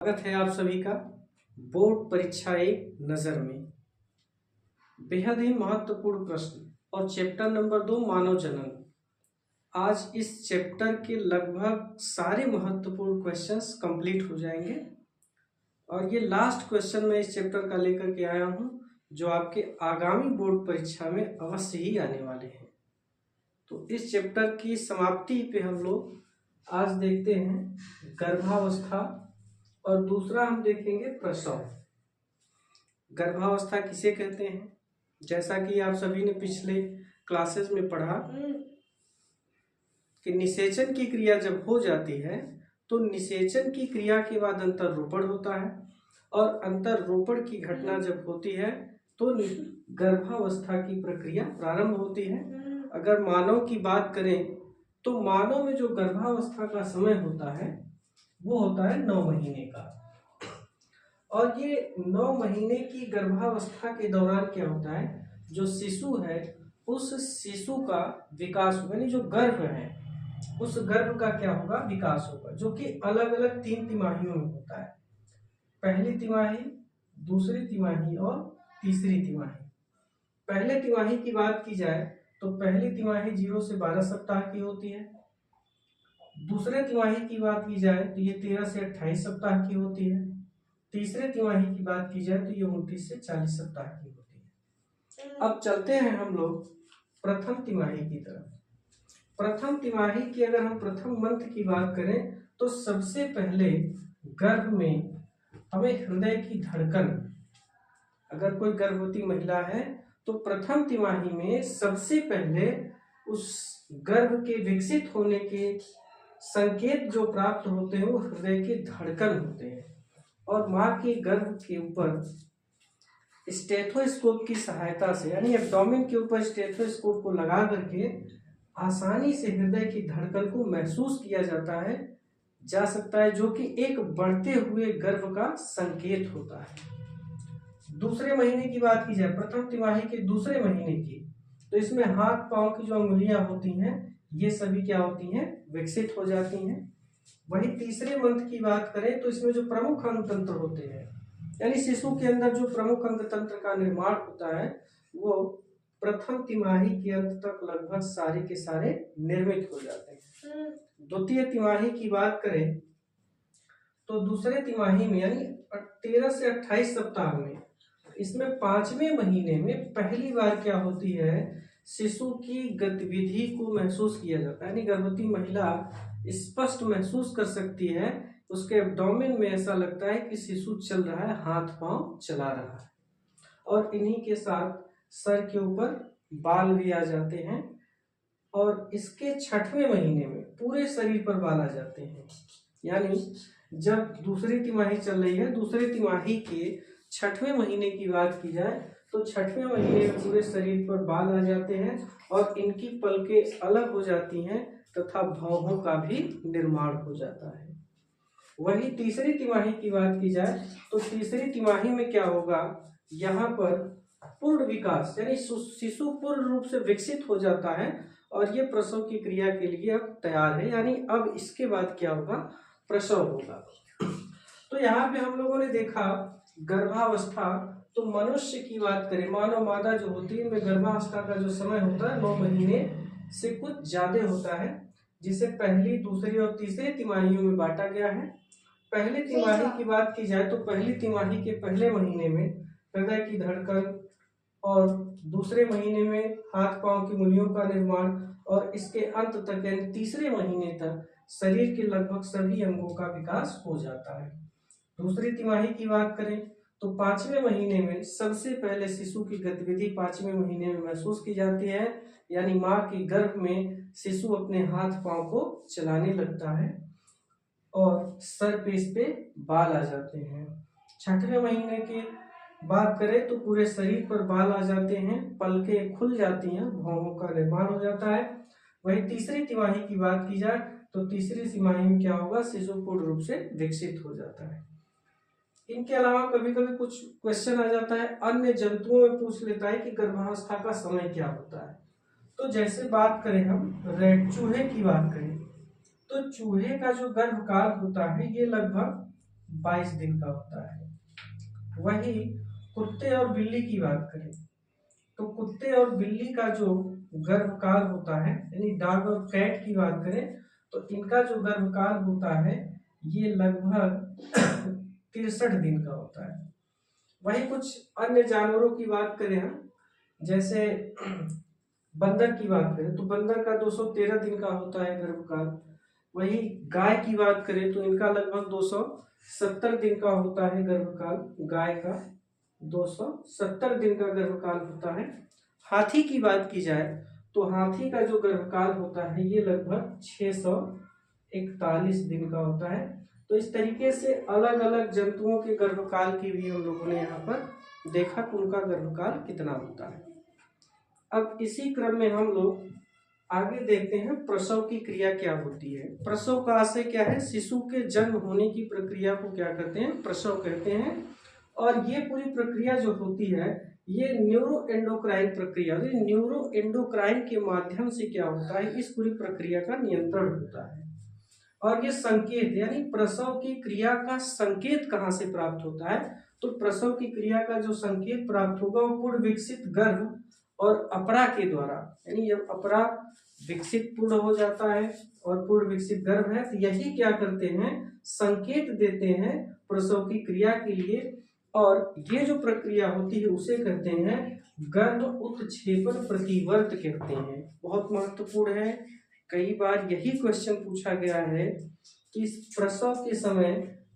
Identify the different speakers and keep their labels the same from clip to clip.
Speaker 1: स्वागत है आप सभी का बोर्ड परीक्षा एक नजर में। बेहद ही महत्वपूर्ण प्रश्न और चैप्टर नंबर 2 मानव जनन। आज इस चैप्टर के लगभग सारे महत्वपूर्ण क्वेश्चंस कंप्लीट हो जाएंगे और ये लास्ट क्वेश्चन मैं इस चैप्टर का लेकर के आया हूँ जो आपके आगामी बोर्ड परीक्षा में अवश्य ही आने वाले हैं। तो इस चैप्टर की समाप्ति पे हम लोग आज देखते हैं गर्भावस्था और दूसरा हम देखेंगे प्रसव। गर्भावस्था किसे कहते हैं? जैसा कि आप सभी ने पिछले क्लासेस में पढ़ा कि निषेचन की क्रिया जब हो जाती है तो निषेचन की क्रिया के बाद अंतररोपण होता है और अंतररोपण की घटना जब होती है तो गर्भावस्था की प्रक्रिया प्रारंभ होती है। अगर मानव की बात करें तो मानव में जो गर्भावस्था का समय होता है वो होता है 9 महीने का। और ये 9 महीने की गर्भावस्था के दौरान क्या होता है, जो शिशु है उस शिशु का विकास होगा, यानी जो गर्भ है उस गर्भ का क्या होगा, विकास होगा, जो कि अलग अलग 3 तिमाहियों में होता है। पहली तिमाही, दूसरी तिमाही और तीसरी तिमाही। पहले तिमाही की बात की जाए तो पहली तिमाही 0 से 12 सप्ताह की होती है। दूसरे तिमाही की बात की जाए तो ये 13 से 28 सप्ताह की होती है। तीसरे तिमाही की बात की जाए तो ये 29 से 40 सप्ताह की होती है। अब चलते हैं हम लोग प्रथम तिमाही की तरफ। प्रथम तिमाही की अगर हम प्रथम मंथ की बात करें तो सबसे पहले गर्भ में हमें हृदय की धड़कन, अगर कोई गर्भवती महिला है तो प्रथम तिमाही में सबसे पहले उस गर्भ के विकसित होने के संकेत जो प्राप्त होते हैं वो हृदय के धड़कन होते हैं। और माँ के गर्भ के ऊपर स्टेथोस्कोप की सहायता से, यानी एब्डोमेन के ऊपर स्टेथोस्कोप को लगा करके आसानी से हृदय की धड़कन को महसूस किया जा सकता है, जो कि एक बढ़ते हुए गर्भ का संकेत होता है। दूसरे महीने की बात की जाए, प्रथम तिमाही के दूसरे महीने की, तो इसमें हाथ पांव की जो अंगुलियां होती हैं ये सभी क्या होती हैं, विकसित हो जाती हैं। वही तीसरे मंथ की बात करें तो इसमें जो प्रमुख अंग तंत्र होते हैं, यानी शिशु के अंदर जो प्रमुख अंग तंत्र का निर्माण होता है वो प्रथम तिमाही के अंत तक लगभग सारे के सारे निर्मित हो जाते हैं। द्वितीय तिमाही की बात करें तो दूसरे तिमाही में यानी 13 से 28 सप्ताह में, इसमें 5वें महीने में पहली बार क्या होती है, शिशु की गतिविधि को महसूस किया जाता है, यानी गर्भवती महिला स्पष्ट महसूस कर सकती है, उसके एब्डोमेन में ऐसा लगता है कि शिशु चल रहा है, हाथ पांव चला रहा है। और इन्हीं के साथ सर के ऊपर बाल भी आ जाते हैं और इसके 6वें महीने में पूरे शरीर पर बाल आ जाते हैं। यानी जब दूसरी तिमाही चल रही है, दूसरे तिमाही के 6वें महीने की बात की जाए तो 6वें महीने में पूरे शरीर पर बाल आ जाते हैं और इनकी पलकें अलग हो जाती हैं तथा भौहों का भी निर्माण हो जाता है। वही तीसरी तिमाही की बात की जाए तो तीसरी तिमाही में क्या होगा, यहाँ पर पूर्ण विकास, यानी शिशु पूर्ण रूप से विकसित हो जाता है और ये प्रसव की क्रिया के लिए अब तैयार है, यानी अब इसके बाद क्या होगा, प्रसव होगा। तो यहाँ पे हम लोगों ने देखा गर्भावस्था, तो मनुष्य की बात करें, मानव मादा जो होती है इनमें गर्भावस्था का जो समय होता है 9 महीने से कुछ ज्यादा होता है, जिसे पहली, दूसरी और तीसरी तिमाहियों में बांटा गया है। पहली तिमाही की बात की जाए तो पहली तिमाही के पहले महीने में हृदय की धड़कन और दूसरे महीने में हाथ पांव की उंगलियों का निर्माण और इसके अंत तक यानी तीसरे महीने तक शरीर के लगभग सभी अंगों का विकास हो जाता है। दूसरी तिमाही की बात करें तो 5वें महीने में सबसे पहले शिशु की गतिविधि 5वें महीने में महसूस की जाती है, यानी माँ के गर्भ में शिशु अपने हाथ पांव को चलाने लगता है और सर पे इस पे बाल आ जाते हैं। 6वें महीने की बात करें तो पूरे शरीर पर बाल आ जाते हैं, पलकें खुल जाती हैं, भौहों का निर्माण हो जाता है। वही तीसरी तिमाही की बात की जाए तो तीसरी तिमाही में क्या होगा, शिशु पूर्ण रूप से विकसित हो जाता है। इनके अलावा कभी कभी कुछ क्वेश्चन आ जाता है, अन्य जंतुओं में पूछ लेता है कि गर्भावस्था का समय क्या होता है। तो जैसे बात करें हम चूहे की बात करें तो चूहे का जो गर्भकाल होता है ये लगभग 22 दिन का होता है। वही कुत्ते और बिल्ली की बात करें तो कुत्ते और बिल्ली का जो गर्भकाल होता है, यानी डॉग और कैट की बात करें तो इनका जो गर्भकाल होता है ये लगभग 63 दिन का होता है। वही कुछ अन्य जानवरों की बात करें हम, जैसे बंदर की बात करें तो बंदर का 213 दिन का होता है गर्भकाल। वही गाय की बात करें तो इनका लगभग 270 दिन का होता है गर्भकाल। गाय का 270 दिन का गर्भकाल होता है। हाथी की बात की जाए तो हाथी का जो गर्भकाल होता है ये लगभग 641 दिन का होता है। तो इस तरीके से अलग अलग जंतुओं के गर्भकाल की भी हम लोगों ने यहाँ पर देखा कि उनका गर्भकाल कितना होता है। अब इसी क्रम में हम लोग आगे देखते हैं प्रसव की क्रिया क्या होती है। प्रसव का आशय क्या है, शिशु के जन्म होने की प्रक्रिया को क्या कहते हैं, प्रसव कहते हैं। और ये पूरी प्रक्रिया जो होती है ये न्यूरो एंडोक्राइन प्रक्रिया, न्यूरो एंडोक्राइन के माध्यम से क्या होता है, इस पूरी प्रक्रिया का नियंत्रण होता है। और ये संकेत यानी प्रसव की क्रिया का संकेत कहाँ से प्राप्त होता है, तो प्रसव की क्रिया का जो संकेत प्राप्त होगा वो पूर्ण विकसित गर्भ और अपरा के द्वारा, यानी जब अपरा विकसित पूर्ण हो जाता है और पूर्ण विकसित गर्भ है तो यही क्या करते हैं, संकेत देते हैं प्रसव की क्रिया के लिए। और ये जो प्रक्रिया होती है उसे कहते हैं गर्भ उत्क्षेपण प्रतिवर्त कहते हैं। बहुत महत्वपूर्ण है, कई बार यही क्वेश्चन पूछा गया है कि प्रसव के समय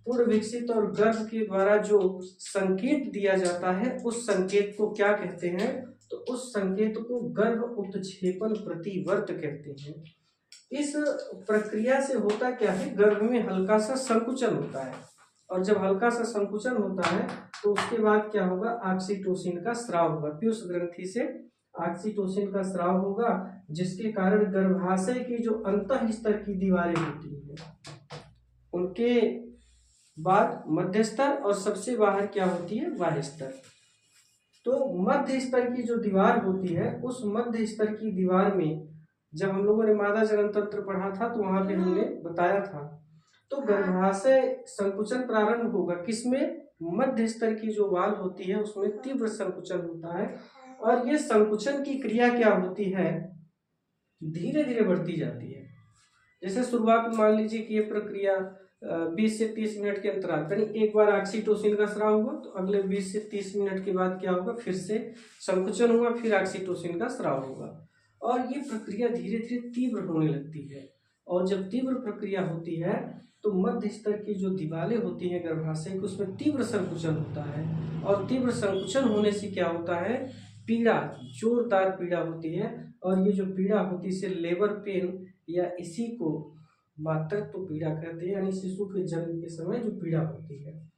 Speaker 1: पूर्ण विकसित और गर्भ के द्वारा जो संकेत दिया जाता है उस संकेत को क्या कहते हैं, तो उस संकेत को गर्भ उत्क्षेपण प्रतिवर्त कहते हैं। इस प्रक्रिया से होता क्या है, गर्भ में हल्का सा संकुचन होता है और जब हल्का सा संकुचन होता है तो उसके बाद क्या होगा, ऑक्सीटोसिन का स्राव होगा, पीयूष ग्रंथि से ऑक्सीटोसिन का स्राव होगा, जिसके कारण गर्भाशय की जो अंतः स्तर की दीवारें होती हैं उनके बाद मध्य स्तर और सबसे बाहर क्या होती है, बाह्य स्तर। तो मध्य स्तर की जो दीवार होती है उस मध्य स्तर की दीवार में जब हम लोगों ने मादा जनन तंत्र पढ़ा था तो वहां पे हमने बताया था, तो गर्भाशय संकुचन प्रारंभ होगा किसमें, मध्य स्तर की जो वाल होती है उसमें तीव्र संकुचन होता है। और ये संकुचन की क्रिया क्या होती है, धीरे धीरे बढ़ती जाती है। जैसे शुरुआत में मान लीजिए कि ये प्रक्रिया 20 से 30 मिनट के अंतराल, यानी एक बार ऑक्सीटोसिन का स्राव हुआ तो अगले 20 से 30 मिनट के बाद क्या होगा, फिर से संकुचन हुआ, फिर ऑक्सीटोसिन का स्राव होगा और ये प्रक्रिया धीरे धीरे तीव्र होने लगती है। और जब तीव्र प्रक्रिया होती है तो मध्य स्तर की जो दीवारें होती हैं गर्भाशय की उसमें तीव्र संकुचन होता है और तीव्र संकुचन होने से क्या होता है, पीड़ा, जोरदार पीड़ा होती है। और ये जो पीड़ा होती है इसे लेबर पेन या इसी को मातृत्व पीड़ा कहते हैं, यानी शिशु के जन्म के समय जो पीड़ा होती है।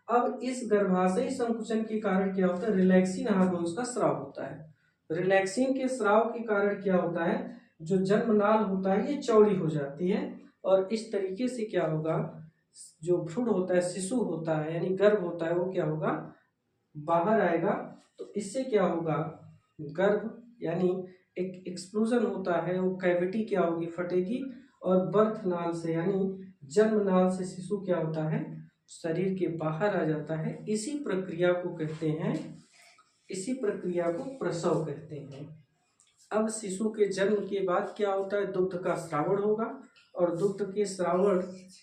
Speaker 1: अब इस गर्भाशयी संकुचन के कारण क्या होता है, रिलैक्सिन हार्मोन्स का स्राव होता है। रिलैक्सिन के स्राव के कारण क्या होता है, जो जन्म नाल होता है ये चौड़ी हो जाती है और इस तरीके से क्या होगा, जो भ्रूण होता है, शिशु होता है यानी गर्भ होता है, वो क्या होगा, बाहर आएगा। तो इससे क्या होगा, गर्भ यानी एक एक्सप्लोजन होता है, वो कैविटी क्या होगी, फटेगी और बर्थ नाल से यानी जन्म नाल से शिशु क्या होता है, शरीर के बाहर आ जाता है। इसी प्रक्रिया को कहते हैं, इसी प्रक्रिया को प्रसव कहते हैं। अब शिशु के जन्म के बाद क्या होता है, दुग्ध का स्रावण होगा और दुग्ध के स्रावण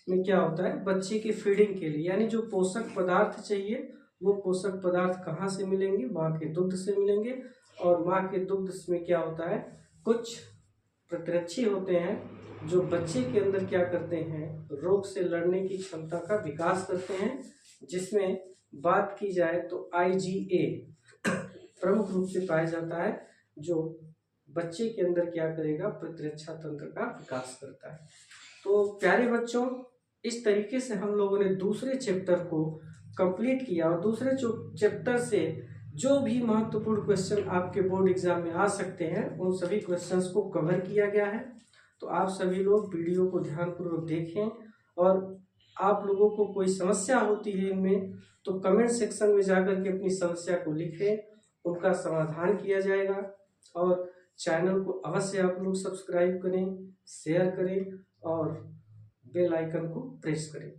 Speaker 1: में क्या होता है, बच्चे के फीडिंग के लिए यानी जो पोषक पदार्थ चाहिए वो पोषक पदार्थ कहाँ से मिलेंगे, माँ के दुग्ध से मिलेंगे। और माँ के दुग्ध में क्या होता है, कुछ प्रतिरक्षी होते हैं जो बच्चे के अंदर क्या करते हैं, रोग से लड़ने की क्षमता का विकास करते हैं। जिसमें बात की जाए तो IgA प्रमुख रूप से पाया जाता है, जो बच्चे के अंदर क्या करेगा, प्रतिरक्षा तंत्र का विकास करता है। तो प्यारे बच्चों, इस तरीके से हम लोगों ने दूसरे चैप्टर को कंप्लीट किया और दूसरे चैप्टर से जो भी महत्वपूर्ण क्वेश्चन आपके बोर्ड एग्जाम में आ सकते हैं उन सभी क्वेश्चंस को कवर किया गया है। तो आप सभी लोग वीडियो को ध्यानपूर्वक देखें और आप लोगों को कोई समस्या होती है इनमें तो कमेंट सेक्शन में जाकर के अपनी समस्या को लिखें, उनका समाधान किया जाएगा। और चैनल को अवश्य आप लोग सब्सक्राइब करें, शेयर करें और बेल आइकन को प्रेस करें।